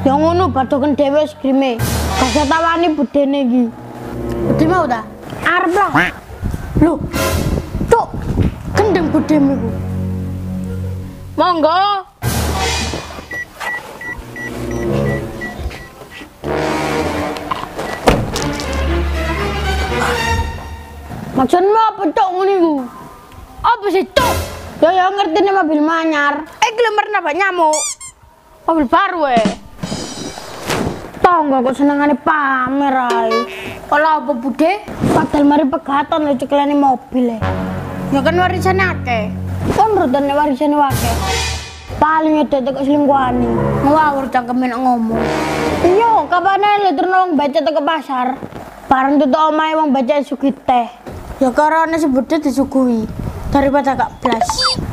Ya ngono badoken dhewe skrime. Gak tawani budene iki. Budi mau ta? Arep lah. Lho. Cuk. Kendeng budemu iku. Monggo. Maksudmu apa cuk ngono iku? Apa sih cuk? Ya ngerti nih mobil manyar. Lemar napa nyamuk. Mobil baru Tonggo kok senengane pamer ae. Kalau apa bude? Padahal mari pegatan lho ceklane mobil Ya kan warisane akeh. Kon rutane warisane akeh. Paling itu kok selingkuhane. Ngawur cangkemen ngomong. Iya, kapane lho terno baca ke pasar. Bareng tutuk omahe wong baca sugih teh. Ya karena sebutnya disuguhi daripada gak blas.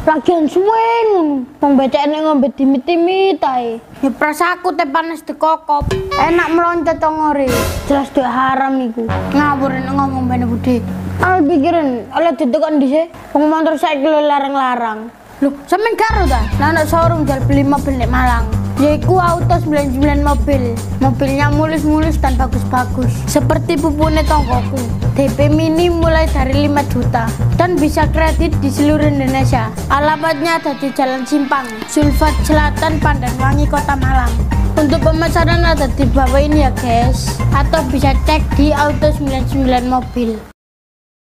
Lagian suwen wong bacane ngombe dimit-dimit ae. Ya prasaku teh panas dikokop. Enak meloncat ngore. Jelas duit haram iku. Ngawur ngomong bene Budi. Al pikiran oleh ditukon dhisik. Wong motor saiki larang-larang. Lho, sampean karo ta? Lah nek showroom jual beli mobil nek Malang. Yaiku auto 99 mobil. Mobilnya mulus-mulus dan bagus-bagus. Seperti pupune tonggoku. DP mini mulai dari 5 juta dan bisa kredit di seluruh Indonesia. Alamatnya ada di Jalan Simpang, Sulfat Selatan, Pandanwangi, Kota Malang. Untuk pemesanan ada di bawah ini ya guys. Atau bisa cek di Auto 99 Mobil.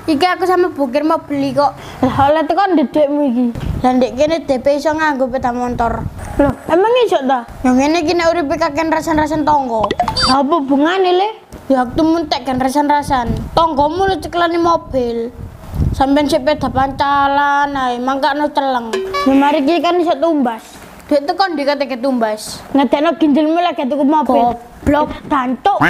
Iki aku sama Bukir mau beli kok. Lah itu kan dedekmu iki. Lah ndek kene DP iso nganggo peda motor. Loh, emang iso ta? Yang ngene iki nek uripe kaken rasan-rasan tonggo. Apa bungane le? Ya waktu muntek kan rasan-rasan. Tonggomu lu ceklane mobil. Sampeyan sik peda pancalan ae, mangkakno celeng. Ya mari iki kan iso tumbas. Dek tekan dikate tumbas. Ngedekno ginjelmu lagi tuku mobil. Goblok dancuk.